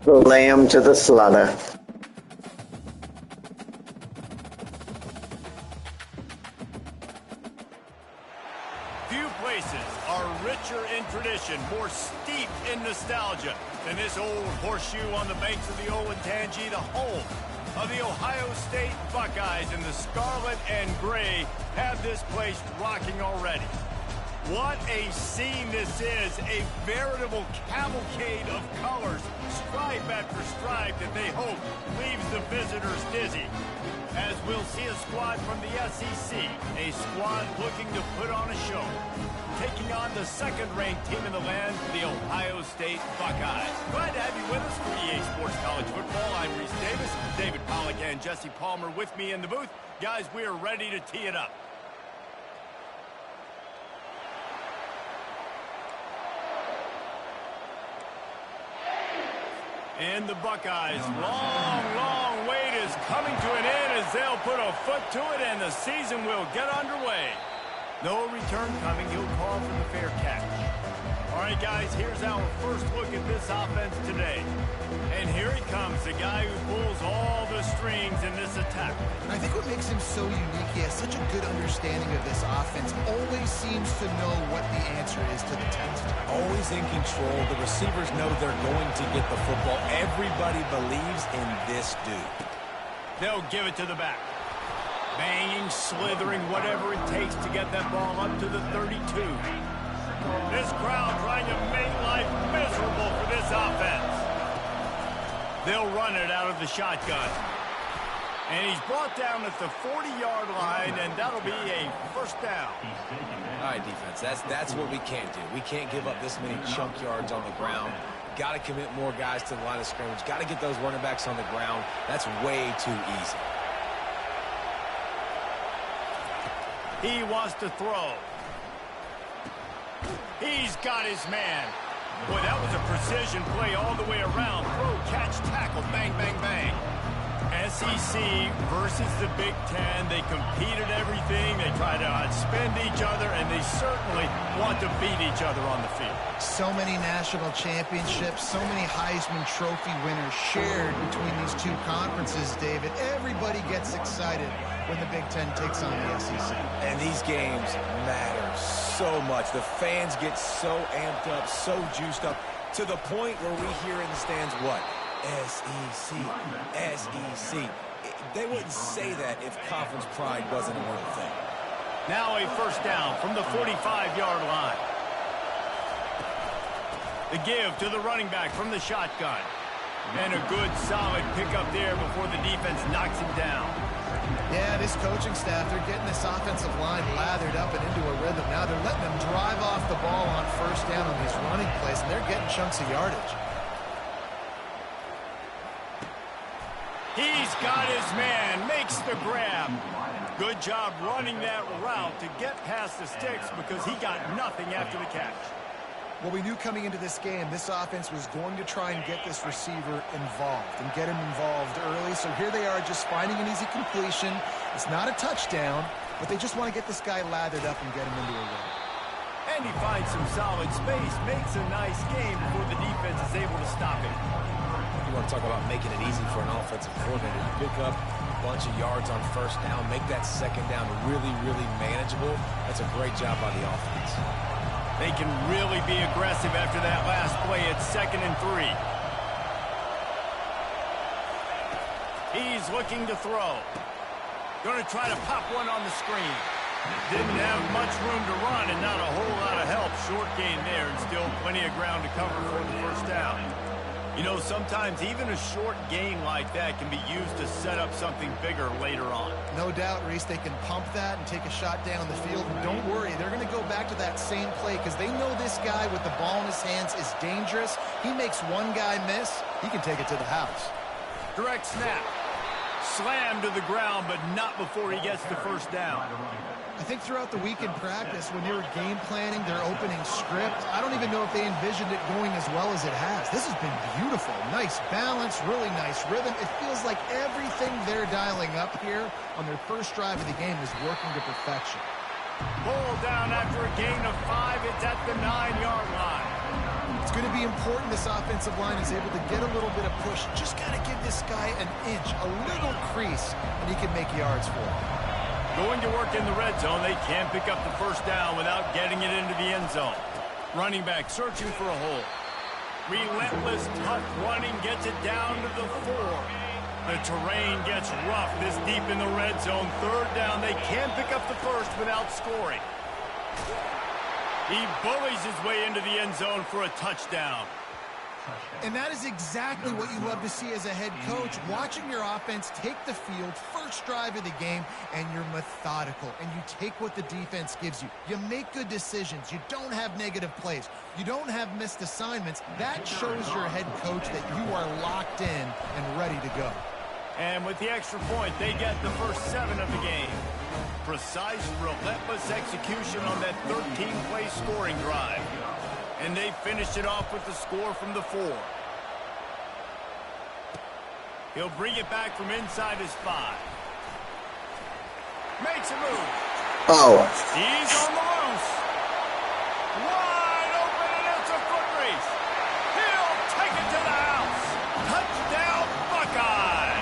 Lay 'em to the slaughter. Few places are richer in tradition, more steeped in nostalgia than this old horseshoe on the banks of the Olentangy, the home of the Ohio State Buckeyes, and the scarlet and gray have this place rocking already. What a scene this is, a veritable cavalcade of colors, stripe after stripe that they hope leaves the visitors dizzy. As we'll see a squad from the SEC, a squad looking to put on a show, taking on the second-ranked team in the land, the Ohio State Buckeyes. Glad to have you with us for EA Sports College Football. I'm Reese Davis, David Pollack and Jesse Palmer with me in the booth. Guys, we are ready to tee it up. And the Buckeyes' long wait is coming to an end as they'll put a foot to it and the season will get underway. No return coming. He'll call for the fair catch. All right, guys, here's our first look at this offense today. And here he comes, the guy who pulls all the strings in this attack. I think what makes him so unique, he has such a good understanding of this offense, always seems to know what the answer is to the test. Always in control. The receivers know they're going to get the football. Everybody believes in this dude. They'll give it to the back. Banging, slithering, whatever it takes to get that ball up to the 32. This crowd trying to make life miserable for this offense. They'll run it out of the shotgun. And he's brought down at the 40-yard line, and that'll be a first down. All right, defense, that's what we can't do. We can't give up this many chunk yards on the ground. Got to commit more guys to the line of scrimmage. Got to get those running backs on the ground. That's way too easy. He wants to throw. He's got his man. Boy, that was a precision play all the way around. Throw, catch, tackle, bang, bang, bang. SEC versus the Big Ten. They compete at everything. They try to outspend each other, and they certainly want to beat each other on the field. So many national championships, so many Heisman Trophy winners shared between these two conferences, David. Everybody gets excited when the Big Ten takes on the SEC. And these games matter so much. The fans get so amped up, so juiced up, to the point where we hear in the stands what? SEC, SEC. They wouldn't say that if conference pride wasn't a real thing. Now a first down from the 45-yard line. The give to the running back from the shotgun. And a good, solid pickup there before the defense knocks him down. Yeah, this coaching staff, they're getting this offensive line lathered up and into a rhythm. Now they're letting them drive off the ball on first down on these running plays, and they're getting chunks of yardage. He's got his man, makes the grab. Good job running that route to get past the sticks because he got nothing after the catch. Well, we knew coming into this game, this offense was going to try and get this receiver involved and get him involved early. So here they are just finding an easy completion. It's not a touchdown, but they just want to get this guy lathered up and get him into a run. And he finds some solid space, makes a nice game before the defense is able to stop him. You want to talk about making it easy for an offensive coordinator. You pick up a bunch of yards on first down, make that second down really, really manageable. That's a great job by the offense. They can really be aggressive after that last play at 2nd and 3. He's looking to throw. Going to try to pop one on the screen. Didn't have much room to run and not a whole lot of help. Short gain there and still plenty of ground to cover for the first down. You know, sometimes even a short gain like that can be used to set up something bigger later on. No doubt, Reese, they can pump that and take a shot down the field. And don't worry, they're going to go back to that same play because they know this guy with the ball in his hands is dangerous. He makes one guy miss, he can take it to the house. Direct snap. Slammed to the ground, but not before he gets the first down. I think throughout the week in practice, when they were game planning their opening script, I don't even know if they envisioned it going as well as it has. This has been beautiful. Nice balance, really nice rhythm. It feels like everything they're dialing up here on their first drive of the game is working to perfection. Ball down after a gain of 5. It's at the 9-yard line. It's going to be important this offensive line is able to get a little bit of push. Just got to give this guy an inch, a little crease, and he can make yards for it. Going to work in the red zone, they can't pick up the first down without getting it into the end zone. Running back searching for a hole. Relentless, tough running gets it down to the 4. The terrain gets rough this deep in the red zone. Third down, they can't pick up the first without scoring. He bullies his way into the end zone for a touchdown. And that is exactly what you love to see as a head coach, watching your offense take the field, first drive of the game, and you're methodical, and you take what the defense gives you. You make good decisions. You don't have negative plays. You don't have missed assignments. That shows your head coach that you are locked in and ready to go. And with the extra point, they get the first 7 of the game. Precise, relentless execution on that 13-play scoring drive. And they finish it off with the score from the 4. He'll bring it back from inside his 5. Makes a move. Oh. He's on the loose. Wide open, and it's a foot race. He'll take it to the house. Touchdown, Buckeyes.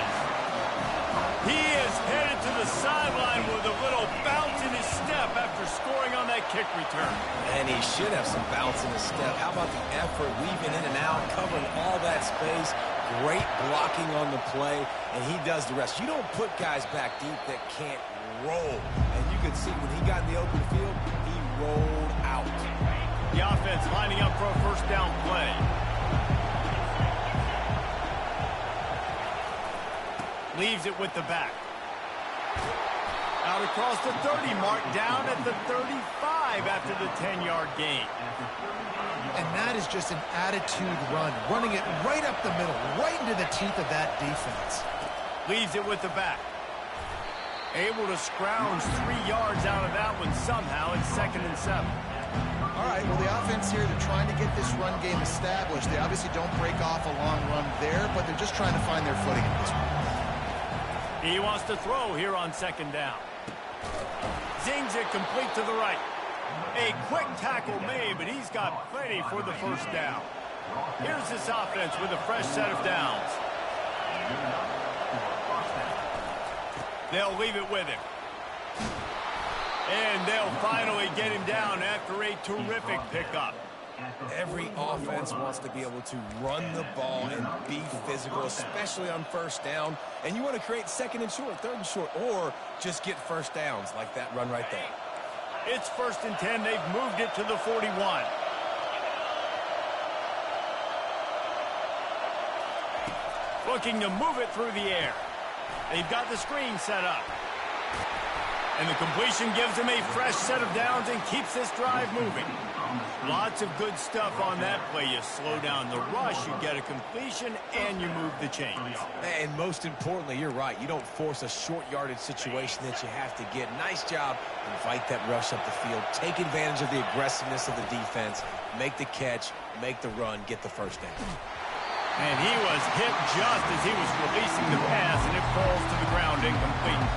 He is headed to the sideline with a little bounce in his step after scoring on that kick return. And he should have some bounce in his step. How about the effort, weaving in and out, covering all that space. Great blocking on the play, and he does the rest. You don't put guys back deep that can't roll. And you can see when he got in the open field, he rolled out. The offense lining up for a first down play. Leaves it with the back. Out across the 30 mark, down at the 35 after the 10-yard gain. And that is just an attitude run, running it right up the middle, right into the teeth of that defense. Leaves it with the back. Able to scrounge 3 yards out of that one somehow. It's 2nd and 7. All right, well, the offense here, they're trying to get this run game established. They obviously don't break off a long run there, but they're just trying to find their footing at this point. He wants to throw here on 2nd down. Zings it complete to the right. A quick tackle made, but he's got plenty for the first down. Here's this offense with a fresh set of downs. They'll leave it with him. And they'll finally get him down after a terrific pickup. Every offense wants to be able to run the ball and be physical, especially on first down. And you want to create 2nd and short, 3rd and short, or just get first downs like that run right there. It's 1st and 10. They've moved it to the 41. Looking to move it through the air. They've got the screen set up. And the completion gives them a fresh set of downs and keeps this drive moving. Lots of good stuff on that play. You slow down the rush, you get a completion, and you move the chains. And most importantly, you're right. You don't force a short yardage situation that you have to get. Nice job. Invite that rush up the field. Take advantage of the aggressiveness of the defense. Make the catch. Make the run. Get the first down. And he was hit just as he was releasing the pass, and it falls to the ground incomplete.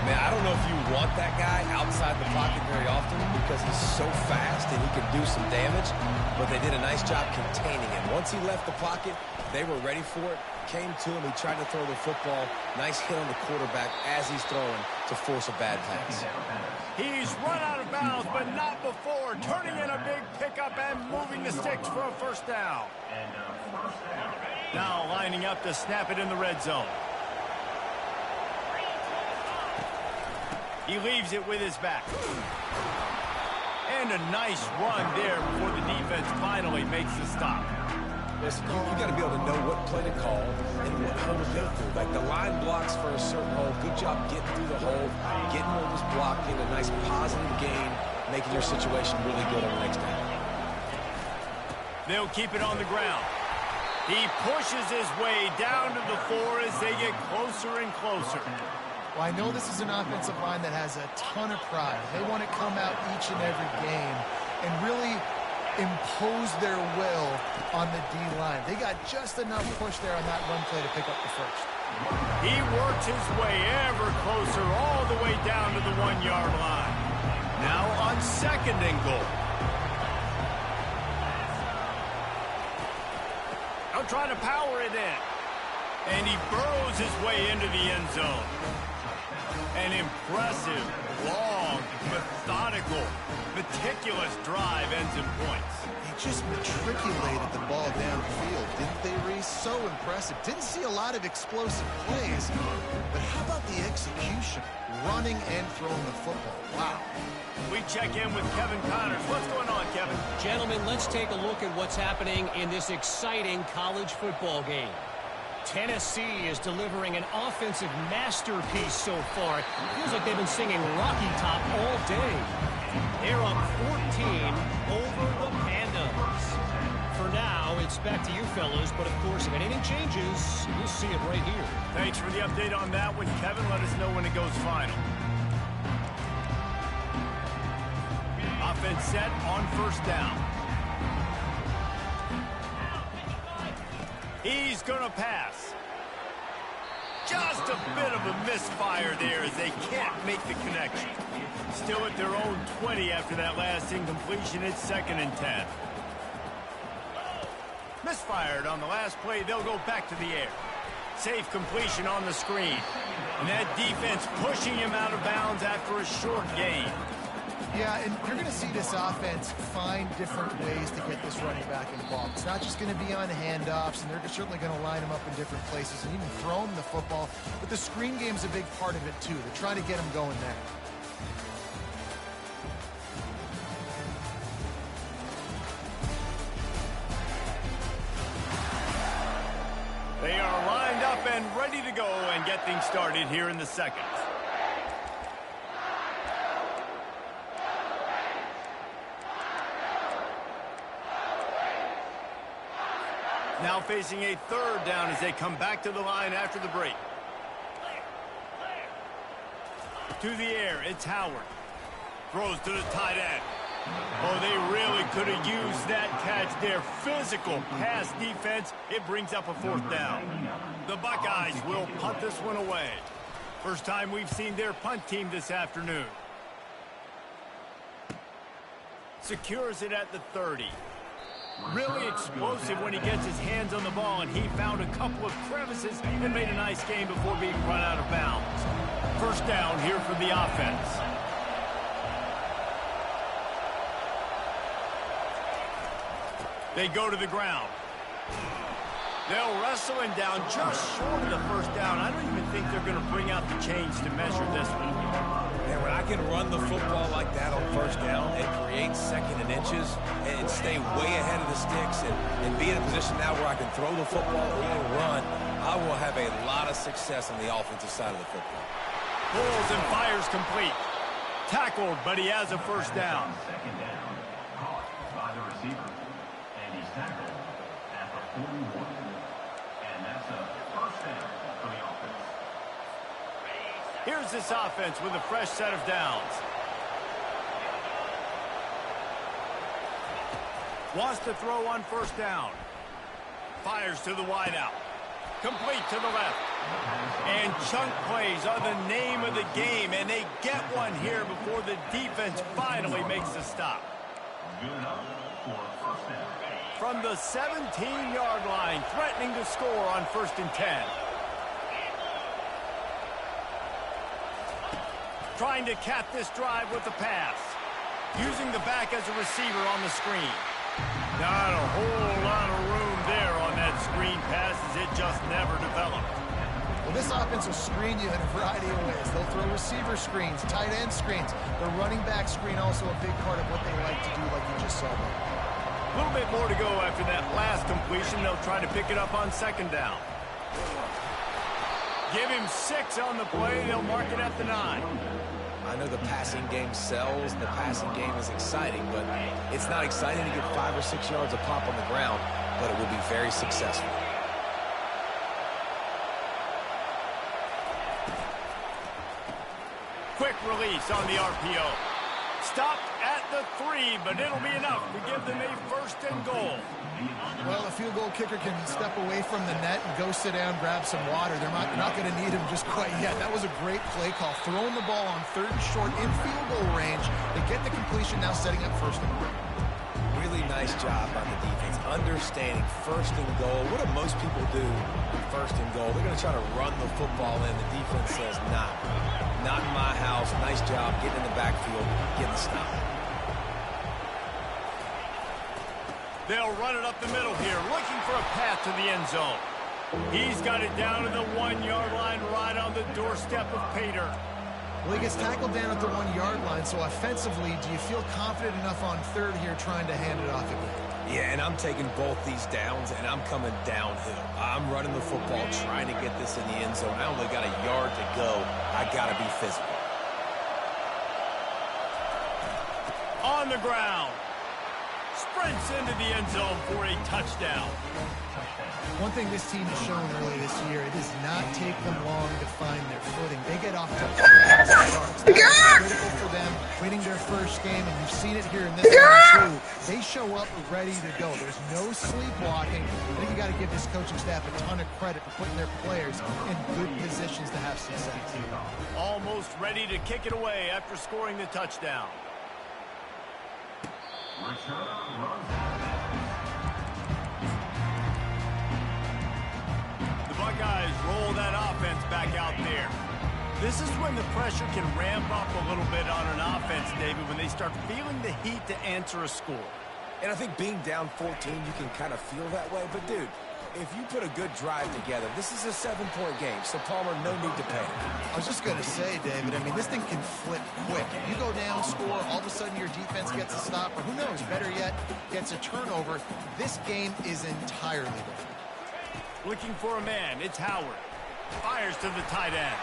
Man, I don't know if you want that guy outside the pocket very often because he's so fast and he can do some damage, but they did a nice job containing him. Once he left the pocket, they were ready for it, came to him, he tried to throw the football. Nice hit on the quarterback as he's throwing to force a bad pass. He's run out of bounds, but not before, turning in a big pickup and moving the sticks for a first down. Now lining up to snap it in the red zone. He leaves it with his back. And a nice run there before the defense finally makes the stop. Listen, you got to be able to know what play to call and what hole to go through. Like the line blocks for a certain hole. Good job getting through the hole, getting what was blocked, getting a nice positive gain, making your situation really good on the next down. They'll keep it on the ground. He pushes his way down to the 4 as they get closer and closer. Well, I know this is an offensive line that has a ton of pride. They want to come out each and every game and really impose their will on the D-line. They got just enough push there on that run play to pick up the first. He works his way ever closer all the way down to the 1-yard line. Now on 2nd and goal. They'll try to power it in. And he burrows his way into the end zone. An impressive, long, methodical, meticulous drive ends in points. They just matriculated the ball downfield, didn't they, Reese? So impressive. Didn't see a lot of explosive plays, but how about the execution? Running and throwing the football. Wow. We check in with Kevin Connors. What's going on, Kevin? Gentlemen, let's take a look at what's happening in this exciting college football game. Tennessee is delivering an offensive masterpiece so far. It feels like they've been singing Rocky Top all day. They're up 14 over the Pandas. For now, it's back to you fellas, but of course, if anything changes, you'll see it right here. Thanks for the update on that one, Kevin. Let us know when it goes final. Offense set on first down. He's going to pass. Just a bit of a misfire there as they can't make the connection. Still at their own 20 after that last incompletion. It's 2nd and 10. Misfired on the last play. They'll go back to the air. Safe completion on the screen. And that defense pushing him out of bounds after a short gain. Yeah, and you're going to see this offense find different ways to get this running back involved. It's not just going to be on handoffs, and they're certainly going to line him up in different places and even throw him the football. But the screen game's a big part of it, too. They're trying to get him going there. They are lined up and ready to go and get things started here in the second. Now facing a 3rd down as they come back to the line after the break. To the air, it's Howard. Throws to the tight end. Oh, they really could have used that catch there. Physical pass defense. It brings up a 4th down. The Buckeyes will punt this one away. First time we've seen their punt team this afternoon. Secures it at the 30. Really explosive when he gets his hands on the ball, and he found a couple of crevices and made a nice game before being run out of bounds. First down here for the offense. They go to the ground. They'll wrestle him down just short of the first down. I don't even think they're going to bring out the chains to measure this one. And when I can run the football like that on first down and create 2nd and inches and stay way ahead of the sticks and be in a position now where I can throw the football or run, I will have a lot of success on the offensive side of the football. Pulls and fires complete. Tackled, but he has a first down. Second down, caught by the receiver. And he's tackled at the 41. And that's a first down for the offense. Here's this offense with a fresh set of downs. Wants to throw on first down. Fires to the wideout. Complete to the left. And chunk plays are the name of the game, and they get one here before the defense finally makes the stop. Good enough for first down. From the 17-yard line, threatening to score on 1st and 10. Trying to cap this drive with the pass. Using the back as a receiver on the screen. Not a whole lot of room there on that screen pass as it just never developed. Well, this offense will screen you in a variety of ways. They'll throw receiver screens, tight end screens. The running back screen also a big part of what they like to do, like you just saw there. A little bit more to go after that last completion. They'll try to pick it up on 2nd down. Give him 6 on the play. They'll mark it at the 9. I know the passing game sells, and the passing game is exciting, but it's not exciting to get 5 or 6 yards of pop on the ground, but it will be very successful. Quick release on the RPO. Stopped at the 3, but it'll be enough to give them a 1st and goal. Well, a field goal kicker can step away from the net and go sit down, grab some water. They're not going to need him just quite yet. That was a great play call. Throwing the ball on 3rd and short in field goal range. They get the completion, now setting up 1st and goal. We really nice job by the defense, understanding first and goal. What do most people do in first and goal? They're going to try to run the football in. The defense says, nah, not in my house. Nice job getting in the backfield, getting the stop. They'll run it up the middle here, looking for a path to the end zone. He's got it down to the 1-yard line, right on the doorstep of Pater. Well, he gets tackled down at the 1-yard line, so offensively, do you feel confident enough on third here trying to hand it off again? Yeah, and I'm taking both these downs, and I'm coming downhill. I'm running the football, trying to get this in the end zone. I only got a yard to go. I got to be physical. On the ground. Sprints into the end zone for a touchdown. One thing this team has shown early this year, it does not take them long to find their footing. They get off to fast starts. That's critical for them winning their first game, and you've seen it here in this one too. They show up ready to go. There's no sleepwalking. I think you got to give this coaching staff a ton of credit for putting their players in good positions to have success. Almost ready to kick it away after scoring the touchdown. The Buckeyes roll that offense back out there. This is when the pressure can ramp up a little bit on an offense, David, when they start feeling the heat to answer a score. And I think being down 14, you can kind of feel that way. But, dude, if you put a good drive together, this is a 7-point game. So, Palmer, no need to panic. I was just going to say, David, I mean, this thing can flip quick. You go down, score, all of a sudden your defense gets a stop, or who knows, better yet, gets a turnover. This game is entirely different. Looking for a man, it's Howard. Fires to the tight end.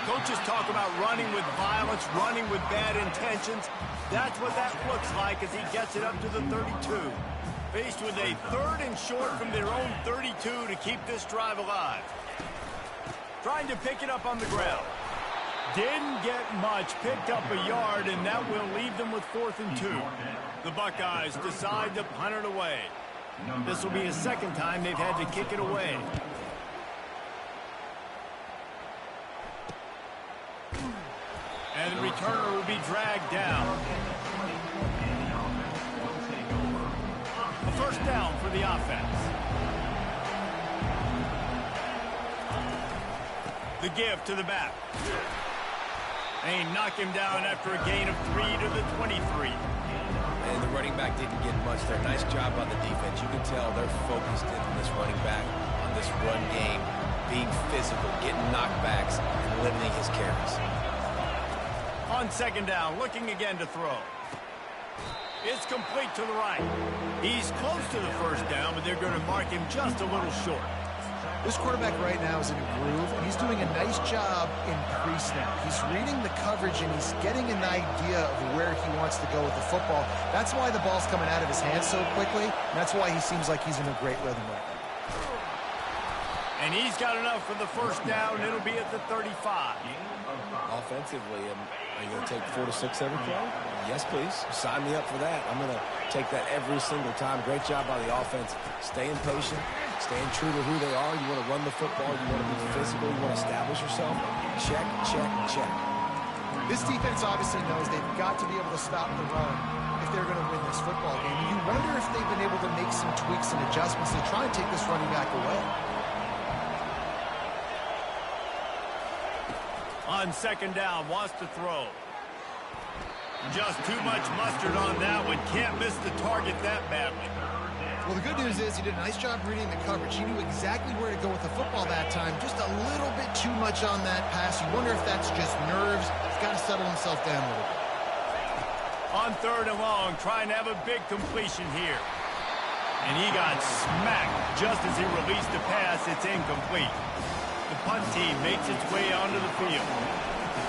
Coaches talk about running with violence, running with bad intentions. That's what that looks like as he gets it up to the 32. Faced with a 3rd and short from their own 32 to keep this drive alive. Trying to pick it up on the ground. Didn't get much, picked up a yard, and that will leave them with 4th and 2. The Buckeyes decide to punt it away. This will be the second time they've had to kick it away. And the returner will be dragged down. A first down for the offense. The give to the back. They knock him down after a gain of 3 to the 23. And the running back didn't get much there. Nice job on the defense. You can tell they're focused in on this running back, on this run game, being physical, getting knockbacks, and limiting his carries. On second down, looking again to throw. It's complete to the right. He's close to the first down, but they're going to mark him just a little short. This quarterback right now is in a groove, and he's doing a nice job in pre-snap. He's reading the coverage, and he's getting an idea of where he wants to go with the football. That's why the ball's coming out of his hands so quickly, and that's why he seems like he's in a great rhythm right now. And he's got enough for the first down. It'll be at the 35. Offensively, are you going to take 4 to 6 every play? Yes, please. Sign me up for that. I'm going to take that every single time. Great job by the offense. Staying patient, staying true to who they are. You want to run the football. You want to be physical. You want to establish yourself. Check, check, check. This defense obviously knows they've got to be able to stop the run if they're going to win this football game. And you wonder if they've been able to make some tweaks and adjustments to try and take this running back away. On second down, wants to throw. Just too much mustard on that one. Can't miss the target that badly. Well, the good news is he did a nice job reading the coverage. He knew exactly where to go with the football that time. Just a little bit too much on that pass. You wonder if that's just nerves. He's got to settle himself down a little bit. On third and long, trying to have a big completion here. And he got smacked just as he released the pass. It's incomplete. The punt team makes its way onto the field.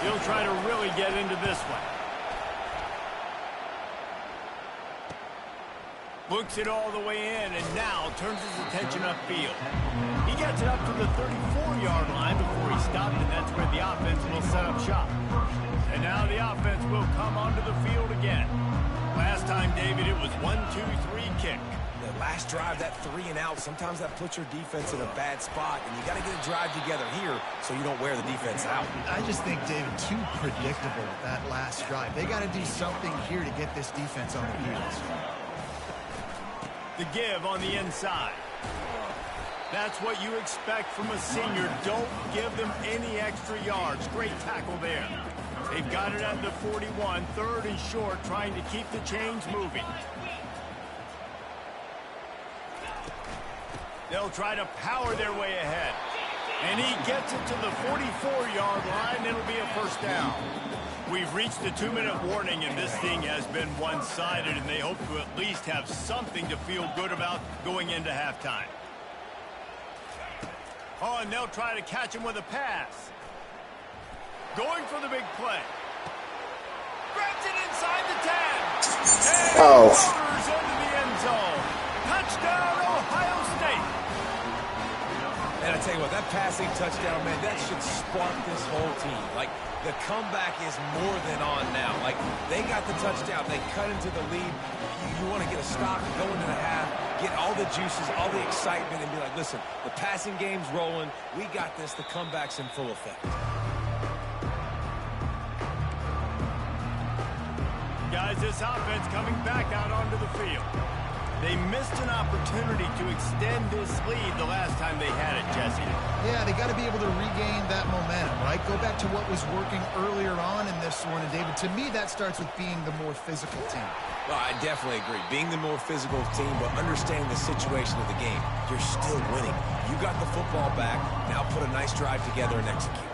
He'll try to really get into this one. Looks it all the way in and now turns his attention upfield. He gets it up to the 34-yard line before he stopped, and that's where the offense will set up shop. And now the offense will come onto the field again. Last time, David, it was 1-2-3 kick. The last drive, that 3 and out, sometimes that puts your defense in a bad spot, and you got to get a drive together here so you don't wear the defense out. I just think, David, too predictable that last drive. They got to do something here to get this defense on their heels. The give on the inside. That's what you expect from a senior. Don't give them any extra yards. Great tackle there. They've got it at the 41, 3rd and short, trying to keep the chains moving. They'll try to power their way ahead. And he gets it to the 44-yard line. It'll be a first down. We've reached the 2-minute warning, and this thing has been one-sided, and they hope to at least have something to feel good about going into halftime. Oh, and they'll try to catch him with a pass. Going for the big play. Grabs it inside the 10. And covers into the end zone. Touchdown, Ohio State. And I tell you what, that passing touchdown, man, that should spark this whole team. Like, the comeback is more than on now. Like, they got the touchdown. They cut into the lead. You want to get a stop and go into the half, get all the juices, all the excitement, and be like, listen, the passing game's rolling. We got this. The comeback's in full effect. Guys, this offense coming back out onto the field. They missed an opportunity to extend this lead the last time they had it, Jesse. Yeah, they got to be able to regain that momentum, right? Go back to what was working earlier on in this one. And, David, to me, that starts with being the more physical team. Well, I definitely agree. Being the more physical team, but understanding the situation of the game. You're still winning. You got the football back. Now put a nice drive together and execute.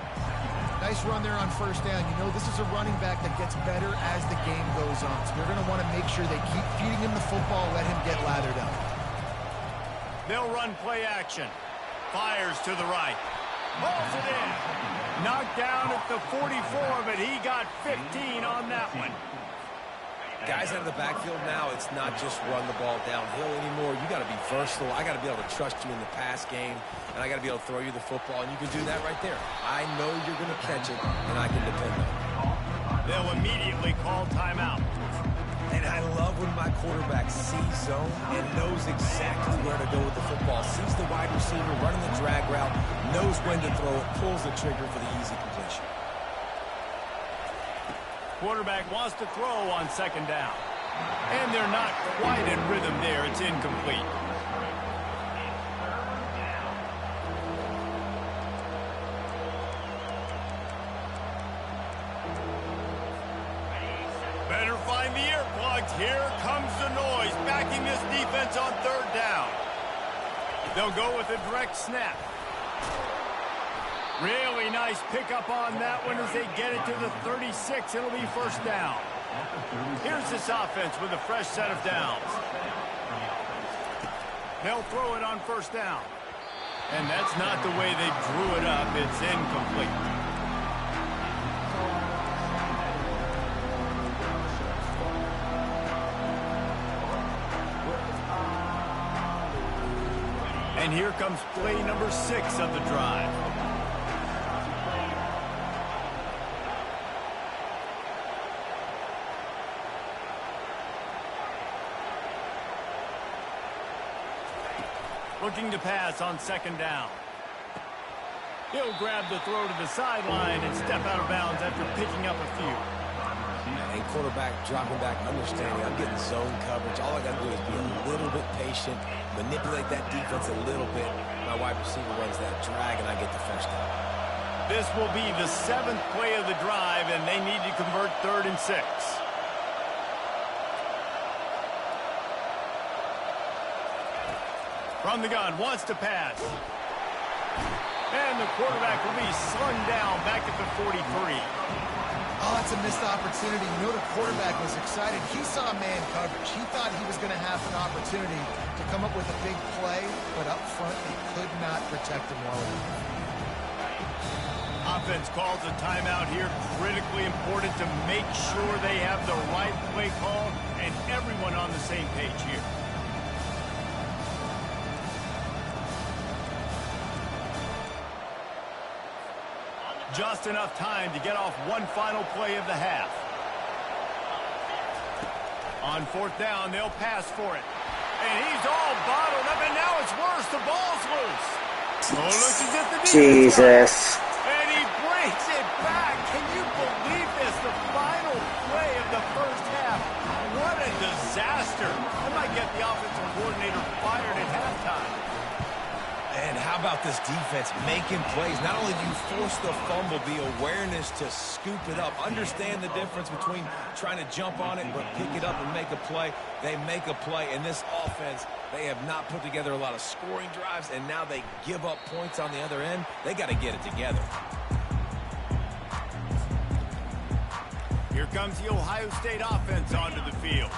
Nice run there on first down. You know, this is a running back that gets better as the game goes on. So they're going to want to make sure they keep feeding him the football, let him get lathered up. They'll run play action. Fires to the right. Balls it in. Knocked down at the 44, but he got 15 on that one. Guys out of the backfield now, it's not just run the ball downhill anymore. You got to be versatile. I got to be able to trust you in the pass game, and I got to be able to throw you the football, and you can do that right there. I know you're going to catch it, and I can depend on it. They'll immediately call timeout. And I love when my quarterback sees zone and knows exactly where to go with the football. Sees the wide receiver running the drag route, knows when to throw it, pulls the trigger for the easy completion. Quarterback wants to throw on second down. And they're not quite in rhythm there. It's incomplete. Better find the earplugs. Here comes the noise, backing this defense on third down. They'll go with a direct snap. Really nice pickup on that one as they get it to the 36. It'll be first down. Here's this offense with a fresh set of downs. They'll throw it on first down. And that's not the way they drew it up. It's incomplete. And here comes play number 6 of the drive. Looking to pass on second down. He'll grab the throw to the sideline and step out of bounds after picking up a few. And quarterback dropping back, understanding I'm getting zone coverage. All I got to do is be a little bit patient, manipulate that defense a little bit. My wide receiver runs that drag, and I get the first down. This will be the 7th play of the drive, and they need to convert 3rd and 6. From the gun, wants to pass. And the quarterback will be slung down back at the 43. Oh, it's a missed opportunity. You know, the quarterback was excited. He saw man coverage. He thought he was going to have an opportunity to come up with a big play, but up front, he could not protect him well enough. Offense calls a timeout here. Critically important to make sure they have the right play call and everyone on the same page here. Just enough time to get off one final play of the half. On 4th down, they'll pass for it. And he's all bottled up, and now it's worse. The ball's loose. Oh, looks as if the Jesus. And he brings it back. Can you believe this? The final play of the first half. What a disaster. I might get the offensive coordinator How about this defense making plays? Not only do you force the fumble, the awareness to scoop it up. Understand the difference between trying to jump on it but pick it up and make a play. They make a play. In this offense, they have not put together a lot of scoring drives, and now they give up points on the other end. They got to get it together. Here comes the Ohio State offense onto the field.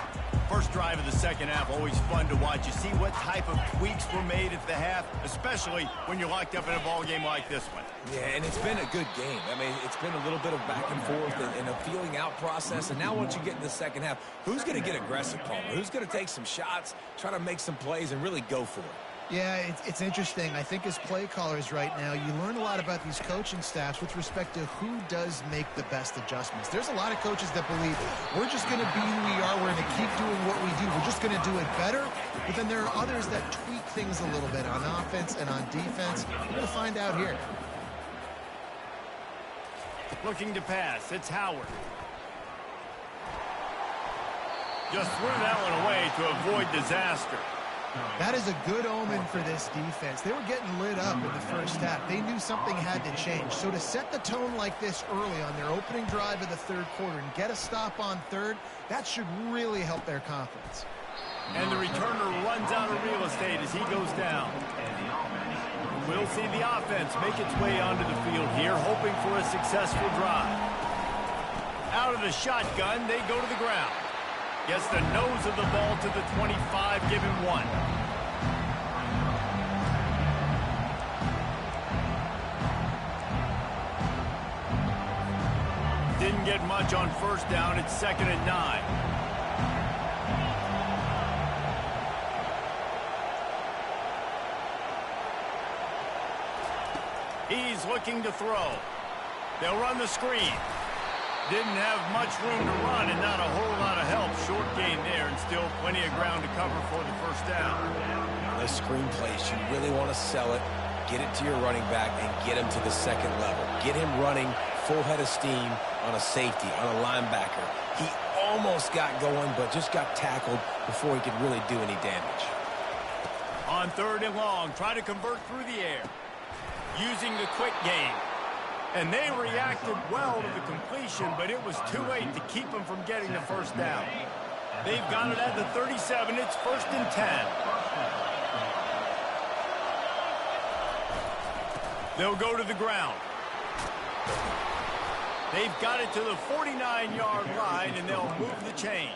First drive of the second half, always fun to watch. You see what type of tweaks were made at the half, especially when you're locked up in a ball game like this one. Yeah, and it's been a good game. I mean, it's been a little bit of back and forth and a feeling out process. And now once you get in the second half, who's going to get aggressive, Palmer? Who's going to take some shots, try to make some plays, and really go for it? Yeah, it's interesting. I think as play callers right now, you learn a lot about these coaching staffs with respect to who does make the best adjustments. There's a lot of coaches that believe we're just going to be who we are. We're going to keep doing what we do. We're just going to do it better. But then there are others that tweak things a little bit on offense and on defense. We're going to find out here. Looking to pass. It's Howard. Just threw that one away to avoid disaster. That is a good omen for this defense. They were getting lit up in the first half. They knew something had to change. So to set the tone like this early on their opening drive of the third quarter and get a stop on third, that should really help their confidence. And the returner runs out of real estate as he goes down. We'll see the offense make its way onto the field here, hoping for a successful drive. Out of the shotgun, they go to the ground. Gets the nose of the ball to the 25, give him 1. Didn't get much on first down. It's 2nd and 9. He's looking to throw. They'll run the screen. Didn't have much room to run and not a whole lot of help. Short gain there and still plenty of ground to cover for the first down. The screen plays, you really want to sell it, get it to your running back, and get him to the second level. Get him running full head of steam on a safety, on a linebacker. He almost got going, but just got tackled before he could really do any damage. On 3rd and long, try to convert through the air. Using the quick game. And they reacted well to the completion, but it was too late to keep them from getting the first down. They've got it at the 37. It's 1st and 10. They'll go to the ground. They've got it to the 49-yard line, and they'll move the chains.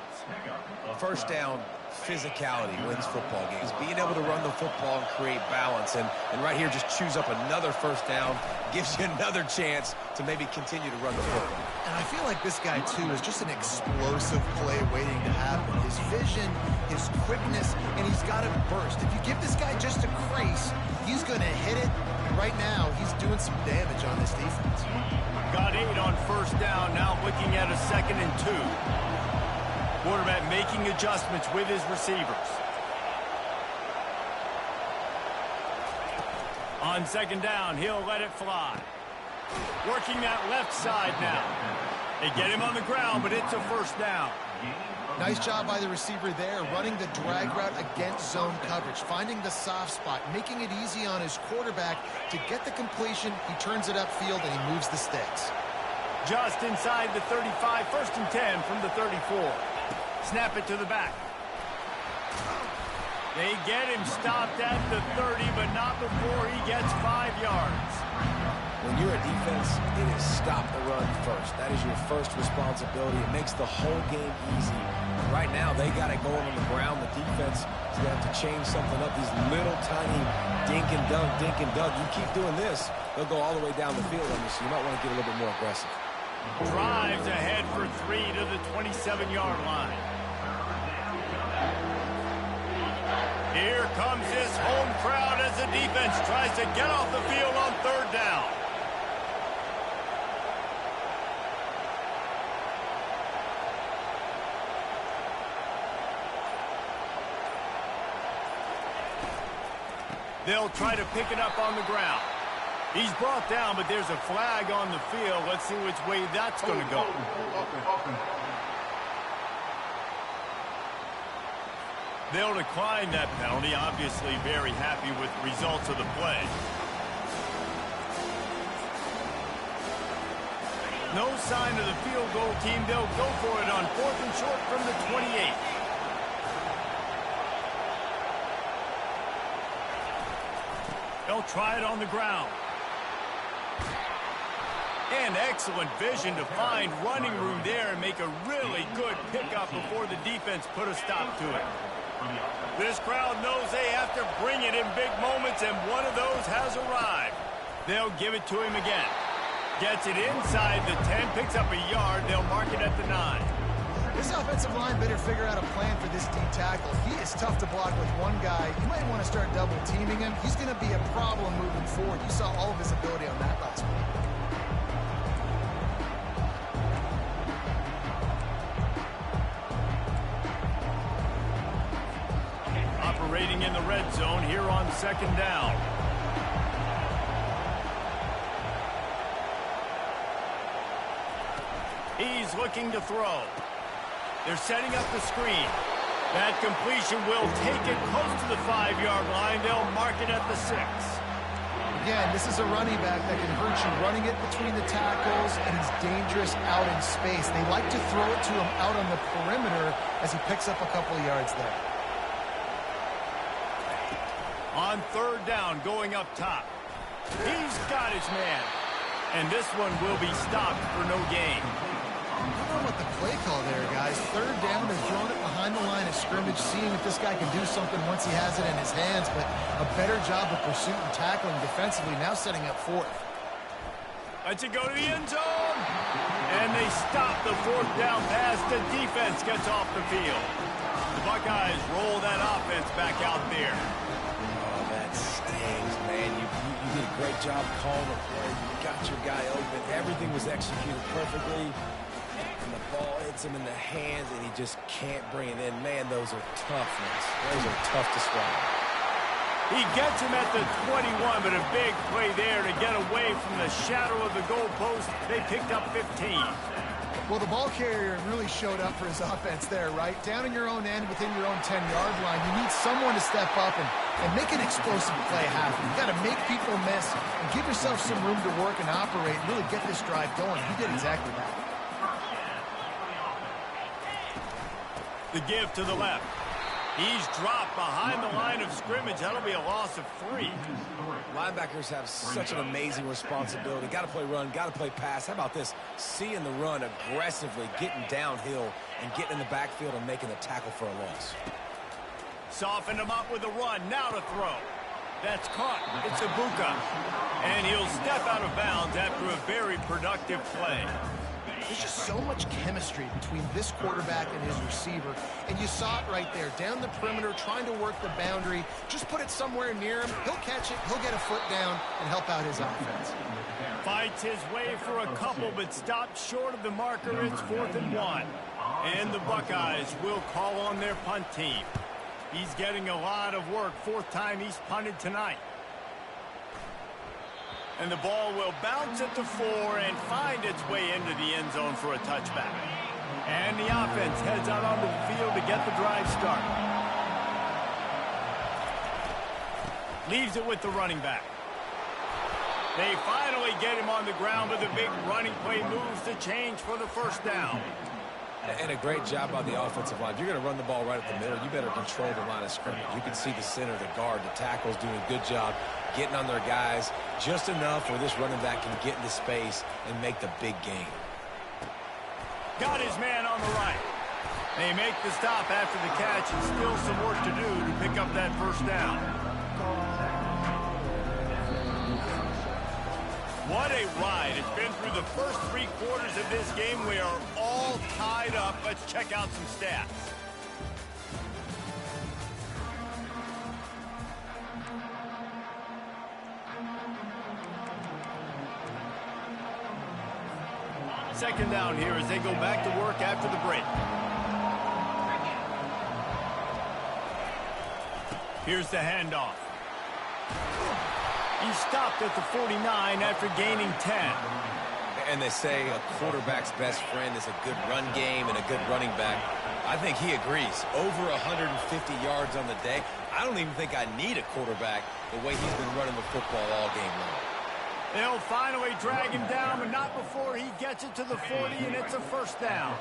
First down, physicality wins football games. Being able to run the football and create balance. And right here, just choose up another first down. Gives you another chance to maybe continue to run the football. And I feel like this guy, too, is just an explosive play waiting to happen. His vision, his quickness, and he's got a burst. If you give this guy just a crease, he's going to hit it. And right now, he's doing some damage on this defense. Got 8 on first down. Now looking at a 2nd and 2. Quarterback making adjustments with his receivers. On 2nd down, he'll let it fly. Working that left side now. They get him on the ground, but it's a first down. Nice job by the receiver there, running the drag route against zone coverage, finding the soft spot, making it easy on his quarterback to get the completion. He turns it upfield, and he moves the sticks. Just inside the 35, 1st and 10 from the 34. Snap it to the back. They get him stopped at the 30, but not before he gets 5 yards. When you're a defense, it is stop the run first. That is your first responsibility. It makes the whole game easy. Right now, they got it going on the ground. The defense is going to have to change something up. These little tiny dink and dunk, dink and dunk. You keep doing this, they'll go all the way down the field on you, so you might want to get a little bit more aggressive. Drives ahead for 3 to the 27-yard line. Here comes this home crowd as the defense tries to get off the field on 3rd down. They'll try to pick it up on the ground. He's brought down, but there's a flag on the field. Let's see which way that's going to go. They'll decline that penalty, obviously very happy with the results of the play. No sign of the field goal team. They'll go for it on 4th and short from the 28. They'll try it on the ground. And excellent vision to find running room there and make a really good pickup before the defense put a stop to it. This crowd knows they have to bring it in big moments, and one of those has arrived. They'll give it to him again. Gets it inside the 10, picks up a yard. They'll mark it at the 9. This offensive line better figure out a plan for this D tackle. He is tough to block with one guy. You might want to start double teaming him. He's going to be a problem moving forward. You saw all of his ability on that last week. Operating in the red zone here on 2nd down. He's looking to throw. They're setting up the screen. That completion will take it close to the 5-yard line. They'll mark it at the 6. Again, this is a running back that can hurt you running it between the tackles, and he's dangerous out in space. They like to throw it to him out on the perimeter as he picks up a couple of yards there. On 3rd down, going up top. He's got his man. And this one will be stopped for no gain. I don't know what the play call there, guys. 3rd down, they're throwing it behind the line of scrimmage, seeing if this guy can do something once he has it in his hands, but a better job of pursuit and tackling defensively, now setting up 4th. Lets it go to the end zone. And they stop the 4th down pass. The defense gets off the field. The Buckeyes roll that offense back out there. Oh, that stings, man. You did a great job calling the play. You got your guy open. Everything was executed perfectly. And the ball hits him in the hands, and he just can't bring it in. Man, those are tough ones. Those are tough to swallow. He gets him at the 21, but a big play there to get away from the shadow of the goalpost. They picked up 15. Well, the ball carrier really showed up for his offense there, right? Down in your own end, within your own 10-yard line, you need someone to step up and make an explosive play happen. You got to make people miss and give yourself some room to work and operate and really get this drive going. He did exactly that. The give to the left. He's dropped behind the line of scrimmage. That'll be a loss of 3. Linebackers have such an amazing responsibility. Got to play run, got to play pass. How about this? Seeing the run aggressively, getting downhill, and getting in the backfield and making the tackle for a loss. Softened him up with a run. Now to throw. That's caught. It's Ibuka. And he'll step out of bounds after a very productive play. There's just so much chemistry between this quarterback and his receiver, and you saw it right there, down the perimeter, trying to work the boundary. Just put it somewhere near him. He'll catch it, he'll get a foot down, and help out his offense. Fights his way for a couple, but stops short of the marker. It's 4th and 1. And the Buckeyes will call on their punt team. He's getting a lot of work. 4th time he's punted tonight. And the ball will bounce at the 4 and find its way into the end zone for a touchback. And the offense heads out onto the field to get the drive started. Leaves it with the running back. They finally get him on the ground, but the big running play moves the change for the 1st down. And a great job by the offensive line. If you're going to run the ball right up the middle, you better control the line of scrimmage. You can see the center, the guard, the tackle's doing a good job getting on their guys just enough where this running back can get into space and make the big game. Got his man on the right. They make the stop after the catch, and still some work to do to pick up that 1st down. What a ride. It's been through the first 3 quarters of this game. We are all tied up. Let's check out some stats. Second down here as they go back to work after the break. Here's the handoff. He stopped at the 49 after gaining 10. And they say a quarterback's best friend is a good run game and a good running back. I think he agrees. Over 150 yards on the day. I don't even think I need a quarterback the way he's been running the football all game long. They'll finally drag him down, but not before he gets it to the 40, and it's a first down.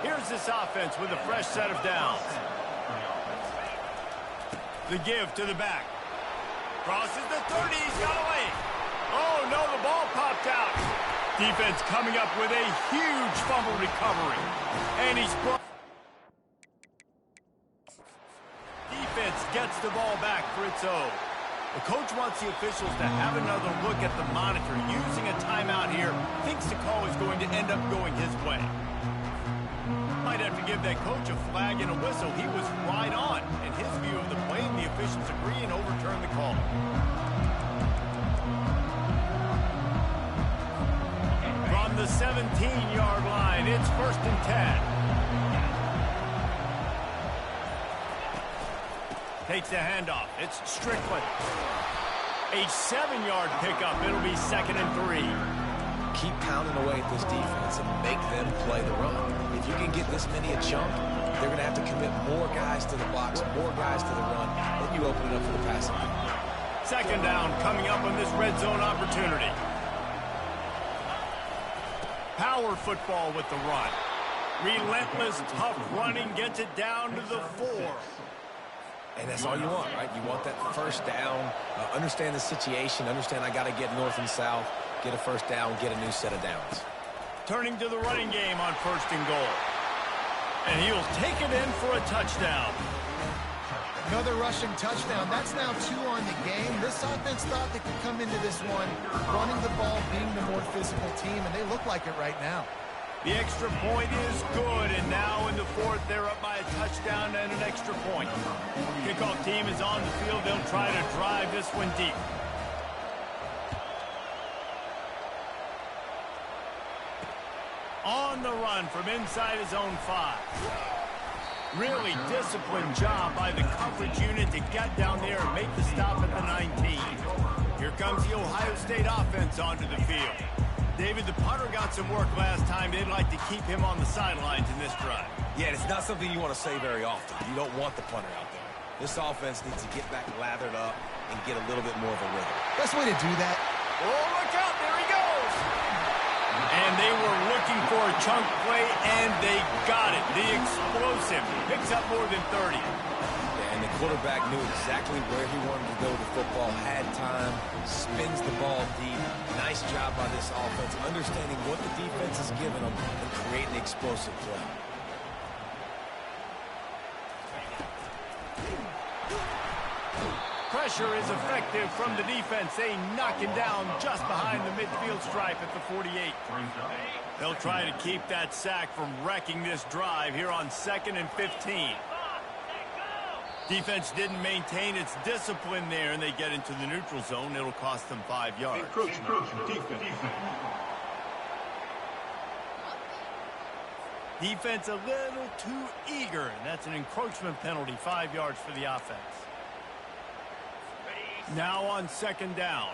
Here's this offense with a fresh set of downs. The give to the back. Crosses the 30, he's got away. Oh, no, the ball popped out. Defense coming up with a huge fumble recovery. And he's brought... Defense gets the ball back for its own. The coach wants the officials to have another look at the monitor. Using a timeout here, thinks the call is going to end up going his way. Might have to give that coach a flag and a whistle. He was right on in his view of the play, and the officials agree and overturn the call. From the 17-yard line, it's 1st and 10. Takes the handoff. It's Strickland. A 7-yard pickup. It'll be 2nd and 3. Keep pounding away at this defense and make them play the run. If you can get this many a chunk, they're going to have to commit more guys to the box, more guys to the run, then you open it up for the passing game. 2nd down coming up on this red zone opportunity. Power football with the run. Relentless, tough running gets it down to the 4. And that's all you want, right? You want that first down, understand the situation, understand I got to get north and south, get a first down, get a new set of downs. Turning to the running game on 1st and goal. And he'll take it in for a touchdown. Another rushing touchdown. That's now 2 on the game. This offense thought they could come into this one running the ball, being the more physical team, and they look like it right now. The extra point is good, and now in the 4th, they're up by a touchdown and an extra point. Kickoff team is on the field. They'll try to drive this one deep. On the run from inside his own 5. Really disciplined job by the coverage unit to get down there and make the stop at the 19. Here comes the Ohio State offense onto the field. David, the punter got some work last time. They'd like to keep him on the sidelines in this drive. Yeah, it's not something you want to say very often. You don't want the punter out there. This offense needs to get back lathered up and get a little bit more of a rhythm. Best way to do that. Oh, look out. There he goes. And they were looking for a chunk play, and they got it. The explosive picks up more than 30. And the quarterback knew exactly where he wanted to go with the football, had time, spins the ball deep. Nice job by this offense, understanding what the defense is giving them and creating the explosive play. Pressure is effective from the defense. They knock him down just behind the midfield stripe at the 48. They'll try to keep that sack from wrecking this drive here on 2nd and 15. Defense didn't maintain its discipline there, and they get into the neutral zone. It'll cost them 5 yards. Defense a little too eager, and that's an encroachment penalty, 5 yards for the offense. Now on 2nd down.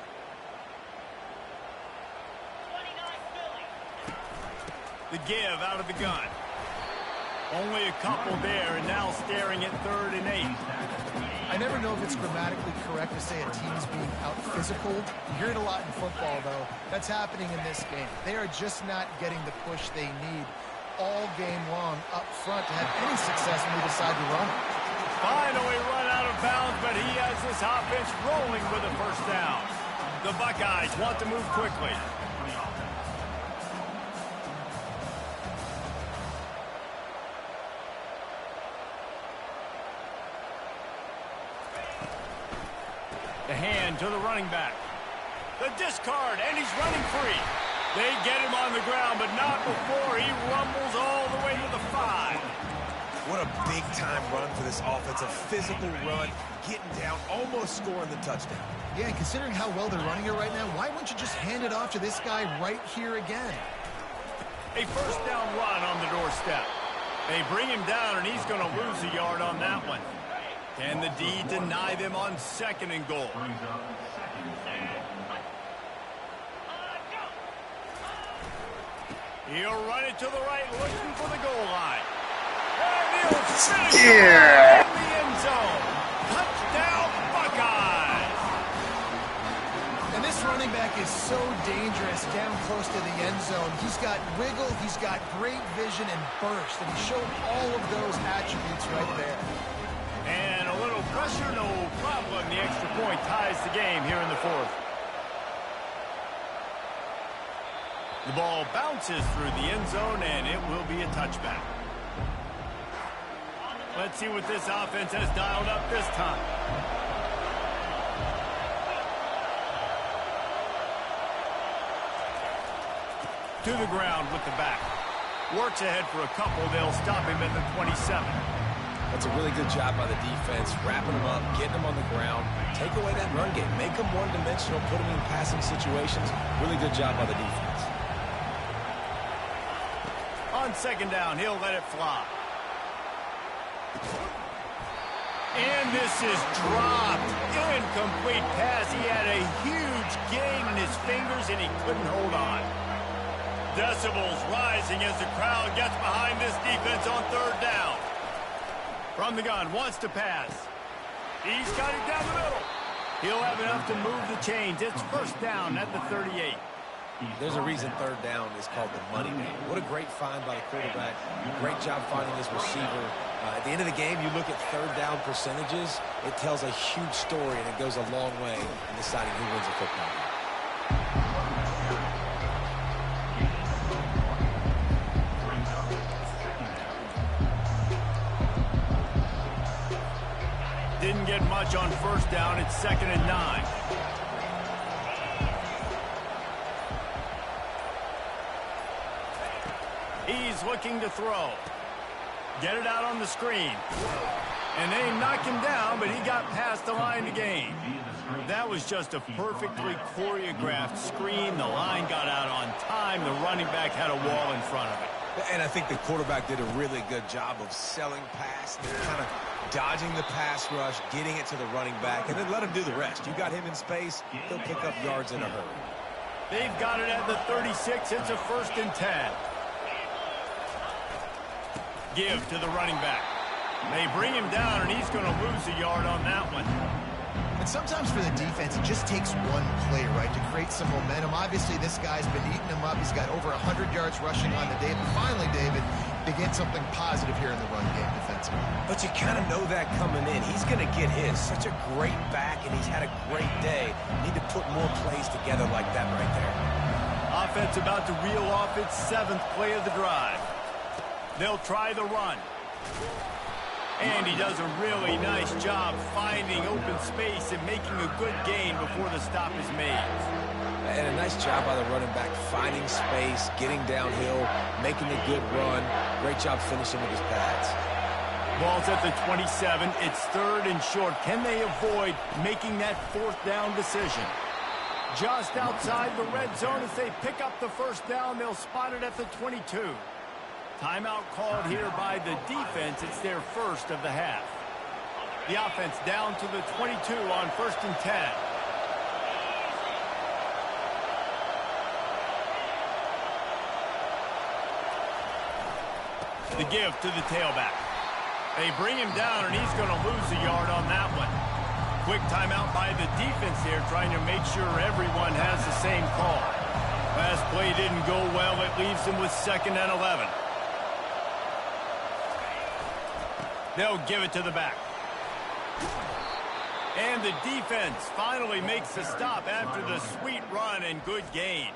The give out of the gun. Only a couple there, and now staring at 3rd and 8. I never know if it's grammatically correct to say a team's being out-physical. You hear it a lot in football, though. That's happening in this game. They are just not getting the push they need all game long up front to have any success when they decide to run. Finally run out of bounds, but he has this offense rolling with a first down. The Buckeyes want to move quickly. The hand to the running back. The discard, and he's running free. They get him on the ground, but not before he rumbles all the way to the 5. What a big-time run for this offense. A physical run, getting down, almost scoring the touchdown. Yeah, and considering how well they're running it right now, why wouldn't you just hand it off to this guy right here again? A first down run on the doorstep. They bring him down, and he's going to lose a yard on that one. Can the D deny them on 2nd and goal? He'll run it to the right, looking for the goal line. And Yeah. In the end zone. Touchdown, Buckeyes. And this running back is so dangerous down close to the end zone. He's got wiggle, he's got great vision and burst, and he showed all of those attributes right there. And a little pressure, no problem. The extra point ties the game here in the fourth. The ball bounces through the end zone, and it will be a touchback. Let's see what this offense has dialed up this time. To the ground with the back. Works ahead for a couple. They'll stop him at the 27. That's a really good job by the defense, wrapping them up, getting them on the ground, take away that run game, make them one-dimensional, put them in passing situations. Really good job by the defense. On second down, he'll let it fly. And this is dropped. Incomplete pass. He had a huge gain in his fingers, and he couldn't hold on. Decibels rising as the crowd gets behind this defense on third down. From the gun, wants to pass. He's got it down the middle. He'll have enough to move the chains. It's first down at the 38. There's a reason third down is called the money man. What a great find by the quarterback. Great job finding his receiver. At the end of the game, you look at third down percentages. It tells a huge story, and it goes a long way in deciding who wins a football game. Didn't get much on first down. It's 2nd and 9. He's looking to throw. Get it out on the screen. And they knocked him down, but he got past the line to gain. That was just a perfectly choreographed screen. The line got out on time. The running back had a wall in front of it. And I think the quarterback did a really good job of selling pass, kind of dodging the pass rush, getting it to the running back, and then let him do the rest. You got him in space, he'll pick up yards in a hurry. They've got it at the 36. It's a 1st and 10. Give to the running back. They bring him down, and he's going to lose a yard on that one. And sometimes for the defense, it just takes one play, right, to create some momentum. Obviously, this guy's been eating them up. He's got over 100 yards rushing on the day. But finally, David, to get something positive here in the run game defensively. But you kind of know that coming in. He's going to get his. Such a great back, and he's had a great day. Need to put more plays together like that right there. Offense about to reel off its 7th play of the drive. They'll try the run. And he does a really nice job finding open space and making a good gain before the stop is made. And a nice job by the running back, finding space, getting downhill, making a good run. Great job finishing with his pads. Ball's at the 27. It's 3rd and short. Can they avoid making that 4th down decision? Just outside the red zone as they pick up the first down. They'll spot it at the 22. Timeout called here by the defense. It's their first of the half. The offense down to the 22 on 1st and 10. The give to the tailback. They bring him down, and he's going to lose a yard on that one. Quick timeout by the defense here, trying to make sure everyone has the same call. Last play didn't go well. It leaves them with 2nd and 11. They'll give it to the back. And the defense finally makes the stop after the sweet run and good gain.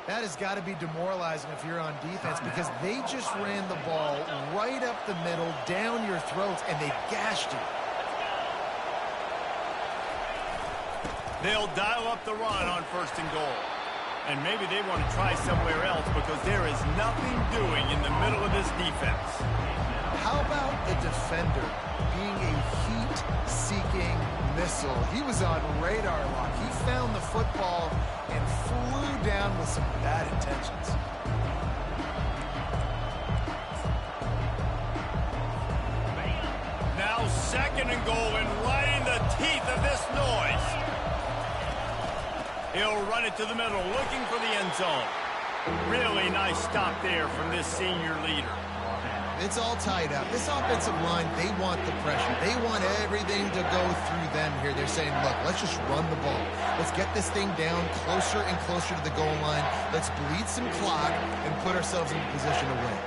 That has got to be demoralizing if you're on defense, because they just ran the ball right up the middle, down your throats, and they gashed you. They'll dial up the run on 1st and goal. And maybe they want to try somewhere else, because there is nothing doing in the middle of this defense. How about the defender being a heat-seeking missile? He was on radar lock. He found the football and flew down with some bad intentions. Now 2nd and goal, and right in the teeth of this noise. He'll run it to the middle, looking for the end zone. Really nice stop there from this senior leader. It's all tied up. This offensive line, they want the pressure. They want everything to go through them here. They're saying, look, let's just run the ball. Let's get this thing down closer and closer to the goal line. Let's bleed some clock and put ourselves in a position to win.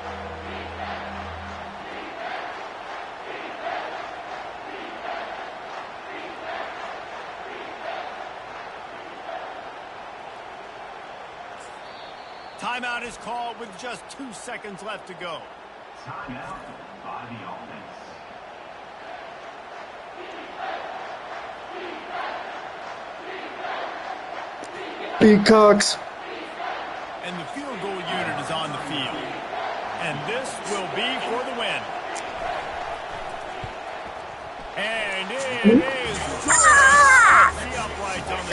Timeout is called with just 2 seconds left to go. Timeout by the offense. Peacocks. And the field goal unit is on the field. And this will be for the win. And it is good. The uprights on the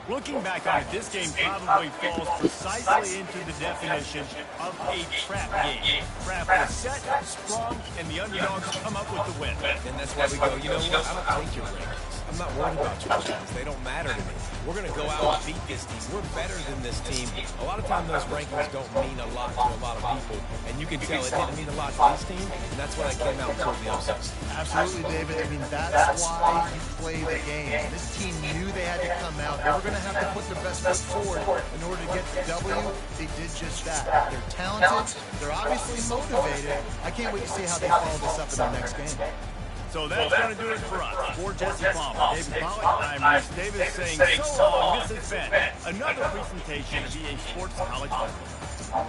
Looking back on it, this game probably falls precisely into the definition of a trap game. Trap is set, sprung, and the underdogs come up with the win. And that's why we go, you know what, I don't take your rankings. I'm not worried about your rankings. They don't matter to me. We're going to go out and beat this team. We're better than this team. A lot of times those rankings don't mean a lot to a lot of people. And you can tell it didn't mean a lot to this team, and that's why they came out and pulled the upset. Absolutely, David. I mean, that's why you play the game. This team knew they had to come out. They were going to have to put their best foot forward in order to get the W. They did just that. They're talented. They're obviously motivated. I can't wait to see how they follow this up in their next game. So that's going to do it for us. For Jesse Palmer, David Pollock, I'm Reese Davis saying so long. This has been another presentation of EA Sports College Football.